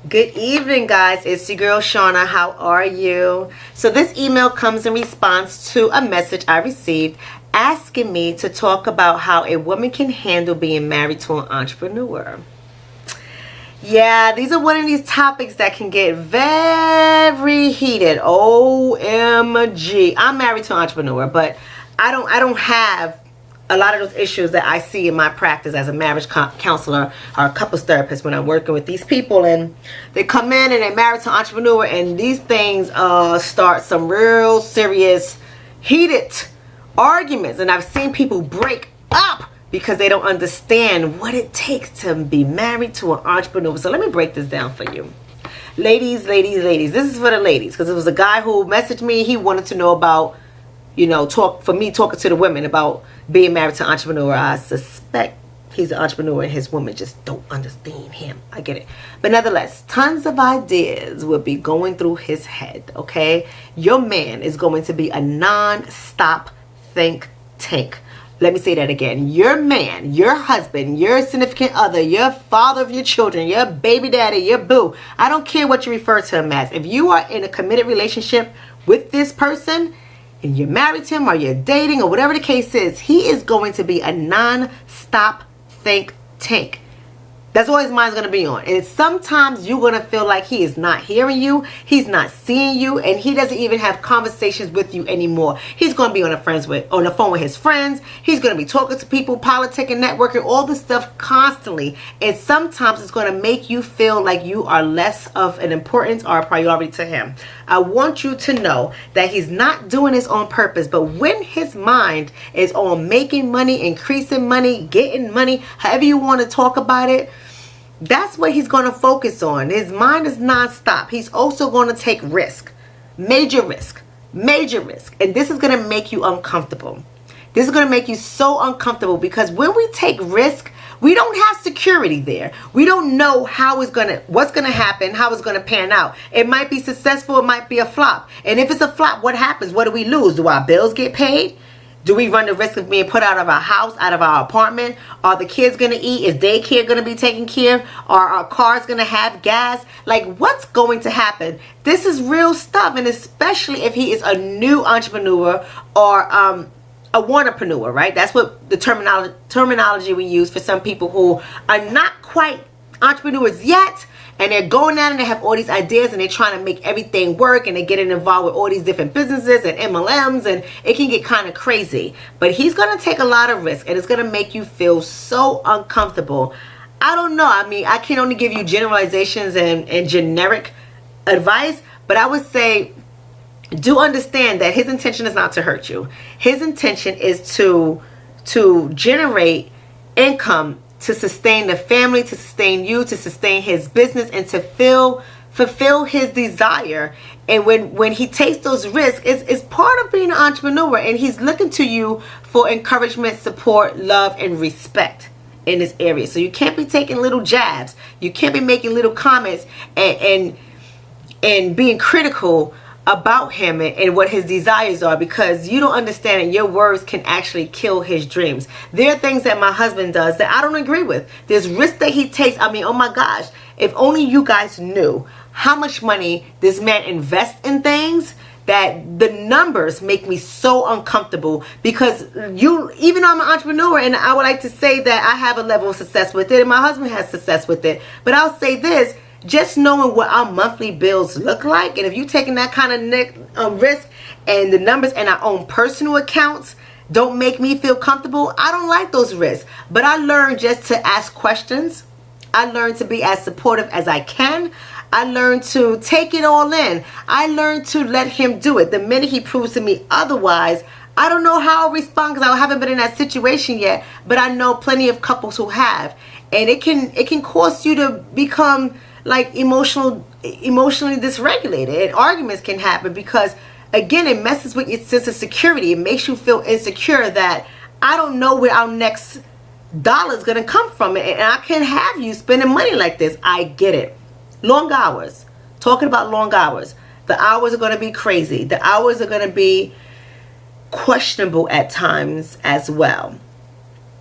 Good evening, guys. It's your girl Shonna. How are you? So this email comes in response to a message I received asking me to talk about how a woman can handle being married to an entrepreneur. Yeah, these are one of these topics that can get very heated. OMG. I'm married to an entrepreneur, but I don't have a lot of those issues that I see in my practice as a marriage counselor or a couples therapist when I'm working with these people, and they come in and they're married to an entrepreneur, and these things start some real serious heated arguments, and I've seen people break up because they don't understand what it takes to be married to an entrepreneur. So let me break this down for you. Ladies, this is for the ladies, because it was a guy who messaged me. He wanted to know about, talking to the women about being married to an entrepreneur. I suspect he's an entrepreneur and his woman just don't understand him. I get it. But nevertheless, tons of ideas will be going through his head, okay? Your man is going to be a non-stop think tank. Let me say that again. Your man, your husband, your significant other, your father of your children, your baby daddy, your boo. I don't care what you refer to him as. If you are in a committed relationship with this person, and you're married to him or you're dating or whatever the case is, he is going to be a non-stop think tank. That's all his mind's going to be on. And sometimes you're going to feel like he is not hearing you, he's not seeing you, and he doesn't even have conversations with you anymore. He's going to be on the phone with his friends. He's going to be talking to people, politicking, networking, all this stuff constantly. And sometimes it's going to make you feel like you are less of an importance or a priority to him. I want you to know that he's not doing this on purpose, but when his mind is on making money, increasing money, getting money, however you want to talk about it, that's what he's going to focus on. His mind is non-stop. He's also going to take risk, major risk. And this is going to make you uncomfortable. This is going to make you so uncomfortable because when we take risk, we don't have security there. We don't know what's going to happen, how it's going to pan out. It might be successful, it might be a flop. And if it's a flop, what happens? What do we lose? Do our bills get paid? Do we run the risk of being put out of our house, out of our apartment? Are the kids going to eat? Is daycare going to be taken care of? Are our cars going to have gas? Like, what's going to happen? This is real stuff, and especially if he is a new entrepreneur or a wantrepreneur, right? That's what the terminology we use for some people who are not quite entrepreneurs yet, and they're going out and they have all these ideas and they're trying to make everything work, and they're getting involved with all these different businesses and MLMs, and it can get kind of crazy. But he's going to take a lot of risk, and it's going to make you feel so uncomfortable. I don't know. I mean, I can only give you generalizations and generic advice, but I would say do understand that his intention is not to hurt you. His intention is to generate income, to sustain the family, to sustain you, to sustain his business, and to fulfill his desire. And when he takes those risks, it's part of being an entrepreneur, and he's looking to you for encouragement, support, love, and respect in this area. So you can't be taking little jabs. You can't be making little comments and being critical about him and what his desires are, because you don't understand that your words can actually kill his dreams. There are things that my husband does that I don't agree with. There's risk that he takes. I mean, oh my gosh, if only you guys knew how much money this man invests in things, that the numbers make me so uncomfortable, because even though I'm an entrepreneur and I would like to say that I have a level of success with it and my husband has success with it, but I'll say this: just knowing what our monthly bills look like, and if you're taking that kind of risk, and the numbers in our own personal accounts don't make me feel comfortable, I don't like those risks. But I learned just to ask questions. I learned to be as supportive as I can. I learned to take it all in. I learned to let him do it. The minute he proves to me otherwise, I don't know how I'll respond, because I haven't been in that situation yet, but I know plenty of couples who have. And it can cause you to become like emotionally dysregulated, and arguments can happen because, again, it messes with your sense of security. It makes you feel insecure that I don't know where our next dollar is going to come from, and I can't have you spending money like this. I get it. Long hours. Talking about long hours. The hours are going to be crazy. The hours are going to be questionable at times as well.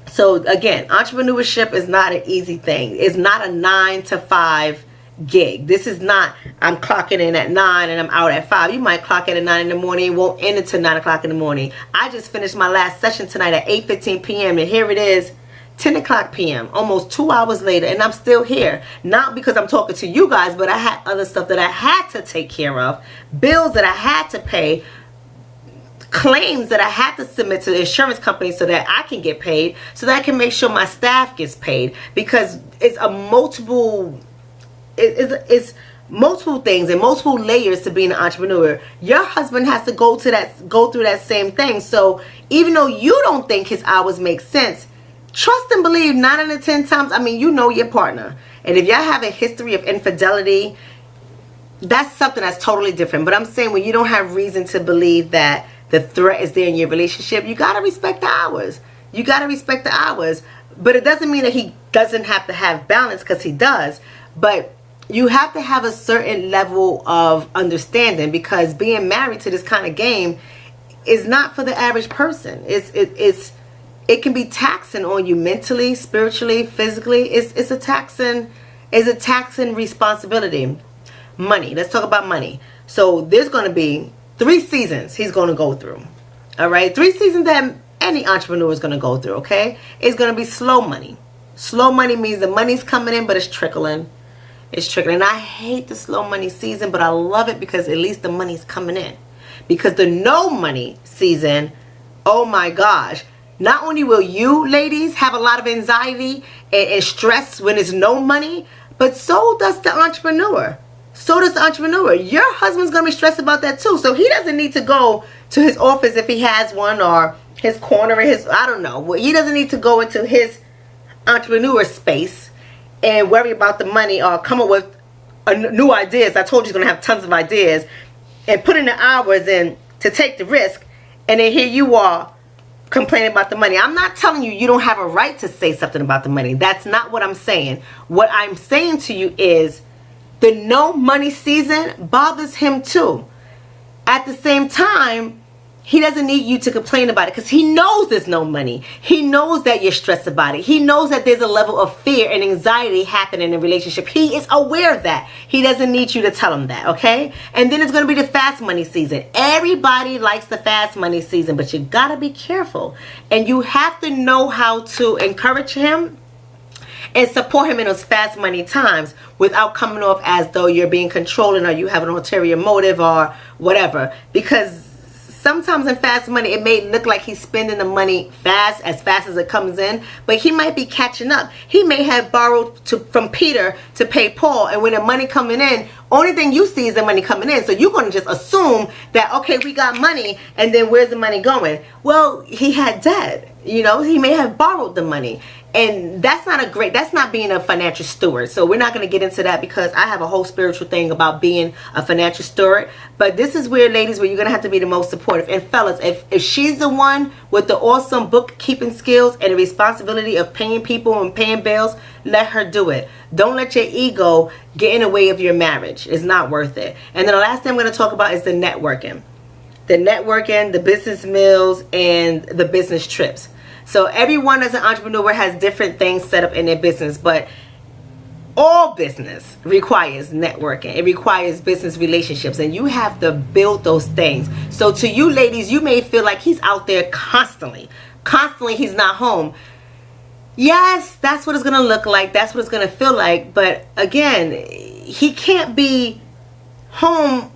So again, entrepreneurship is not an easy thing. It's not a 9 to 5 gig. This is not, I'm clocking in at 9 and I'm out at 5. You might clock in at 9 in the morning and won't end until 9 o'clock in the morning. I just finished my last session tonight at 8:15 p.m. and here it is, 10 o'clock p.m., almost 2 hours later, and I'm still here. Not because I'm talking to you guys, but I had other stuff that I had to take care of, bills that I had to pay, claims that I had to submit to the insurance company so that I can get paid, so that I can make sure my staff gets paid, because it's a multiple, it's multiple things and multiple layers to being an entrepreneur. Your husband has to go through that same thing. So even though you don't think his hours make sense, trust and believe 9 out of 10 times, I mean, you know your partner. And if y'all have a history of infidelity, that's something that's totally different. But I'm saying when you don't have reason to believe that the threat is there in your relationship, you got to respect the hours. You got to respect the hours. But it doesn't mean that he doesn't have to have balance, because he does. But you have to have a certain level of understanding, because being married to this kind of game is not for the average person. It can be taxing on you mentally, spiritually, physically. It's a taxing responsibility. Money. Let's talk about money. So there's going to be 3 seasons he's going to go through. All right, 3 seasons that any entrepreneur is going to go through. Okay, it's going to be slow money. Slow money means the money's coming in, but it's trickling. It's trickling. And I hate the slow money season, but I love it because at least the money's coming in. Because the no money season, oh my gosh. Not only will you ladies have a lot of anxiety and stress when there's no money, but so does the entrepreneur. So does the entrepreneur. Your husband's going to be stressed about that too. So he doesn't need to go to his office if he has one, or his corner, or his, I don't know. He doesn't need to go into his entrepreneur space and worry about the money or come up with new ideas. I told you he's going to have tons of ideas, and put in the hours in to take the risk. And then here you are complaining about the money. I'm not telling you don't have a right to say something about the money. That's not what I'm saying. What I'm saying to you is the no money season bothers him too. At the same time, he doesn't need you to complain about it, because he knows there's no money. He knows that you're stressed about it. He knows that there's a level of fear and anxiety happening in a relationship. He is aware of that. He doesn't need you to tell him that, okay? And then it's going to be the fast money season. Everybody likes the fast money season, but you got to be careful. And you have to know how to encourage him and support him in those fast money times without coming off as though you're being controlling or you have an ulterior motive or whatever. Because sometimes in fast money, it may look like he's spending the money as fast as it comes in, but he might be catching up. He may have borrowed from Peter to pay Paul, and when the money coming in, only thing you see is the money coming in. So you're going to just assume that, okay, we got money, and then where's the money going? Well, he had debt. You know, he may have borrowed the money. And that's not being a financial steward. So we're not going to get into that, because I have a whole spiritual thing about being a financial steward. But this is where, ladies, where you're going to have to be the most supportive. And fellas, if she's the one with the awesome bookkeeping skills and the responsibility of paying people and paying bills, let her do it. Don't let your ego get in the way of your marriage. It's not worth it. And then the last thing I'm going to talk about is the networking. The networking, the business meals, and the business trips. So everyone as an entrepreneur has different things set up in their business, but all business requires networking. It requires business relationships, and you have to build those things. So to you ladies, you may feel like he's out there constantly. Constantly he's not home. Yes, that's what it's going to look like. That's what it's going to feel like. But again, he can't be home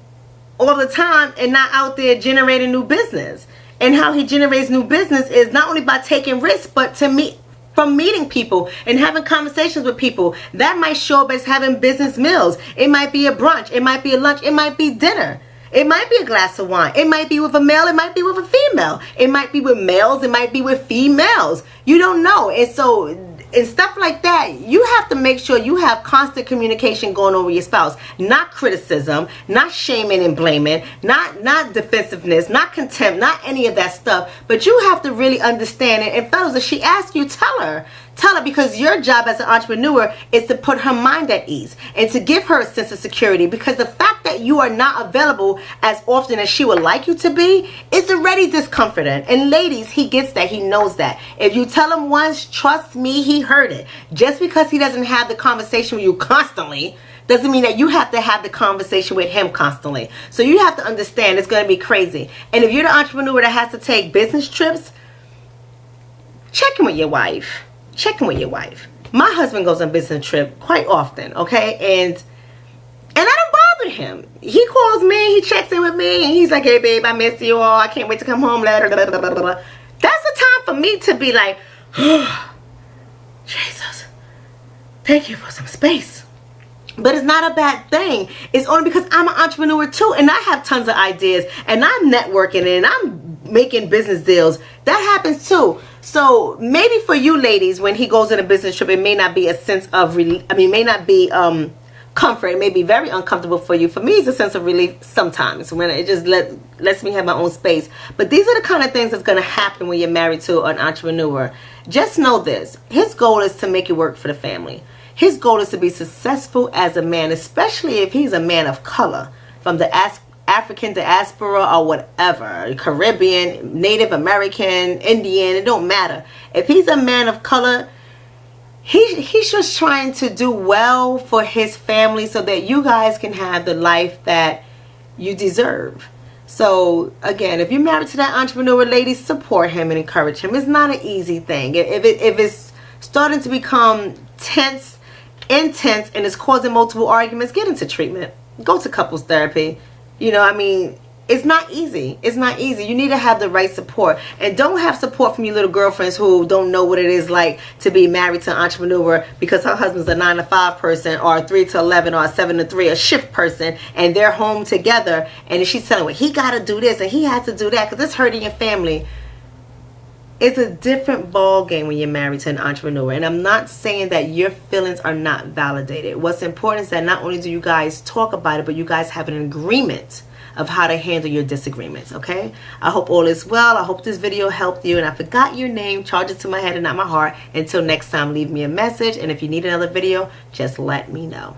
all the time and not out there generating new business. And how he generates new business is not only by taking risks, but from meeting people and having conversations with people. That might show up as having business meals. It might be a brunch. It might be a lunch. It might be dinner. It might be a glass of wine. It might be with a male. It might be with a female. It might be with males. It might be with females. You don't know. And so, and stuff like that, you have to make sure you have constant communication going on with your spouse. Not criticism, not shaming and blaming, not defensiveness, not contempt, not any of that stuff. But you have to really understand it. And fellas, if she asks you, tell her. Tell her, because your job as an entrepreneur is to put her mind at ease and to give her a sense of security, because the fact that you are not available as often as she would like you to be is already discomforting. And ladies, he gets that. He knows that. If you tell him once, trust me, he heard it. Just because he doesn't have the conversation with you constantly doesn't mean that you have to have the conversation with him constantly. So you have to understand it's going to be crazy. And if you're the entrepreneur that has to take business trips, check in with your wife. Check in with your wife. My husband goes on business trip quite often, okay? And I don't bother him. He calls me, he checks in with me, and he's like, hey, babe, I miss you all. I can't wait to come home. Blah, blah, blah, blah, blah, blah. That's the time for me to be like, oh, Jesus, thank you for some space. But it's not a bad thing. It's only because I'm an entrepreneur too, and I have tons of ideas, and I'm networking, and I'm making business deals. That happens too. So maybe for you ladies, when he goes on a business trip, it may not be a sense of relief. I mean, may not be comfort. It may be very uncomfortable for you. For me, it's a sense of relief sometimes when it just lets me have my own space. But these are the kind of things that's going to happen when you're married to an entrepreneur. Just know this. His goal is to make it work for the family. His goal is to be successful as a man, especially if he's a man of color from the African diaspora or whatever, Caribbean, Native American, Indian, it don't matter. If he's a man of color, he's just trying to do well for his family so that you guys can have the life that you deserve. So again, if you're married to that entrepreneur, ladies, support him and encourage him. It's not an easy thing. If it's starting to become intense, and it's causing multiple arguments, get into treatment. Go to couples therapy. You know, I mean, it's not easy. It's not easy. You need to have the right support. And don't have support from your little girlfriends who don't know what it is like to be married to an entrepreneur because her husband's a 9-to-5 person or a 3 to 11 or a 7 to 3, a shift person, and they're home together. And she's telling him, he got to do this and he has to do that because it's hurting your family. It's a different ball game when you're married to an entrepreneur. And I'm not saying that your feelings are not validated. What's important is that not only do you guys talk about it, but you guys have an agreement of how to handle your disagreements, okay? I hope all is well. I hope this video helped you. And I forgot your name. Charge it to my head and not my heart. Until next time, leave me a message. And if you need another video, just let me know.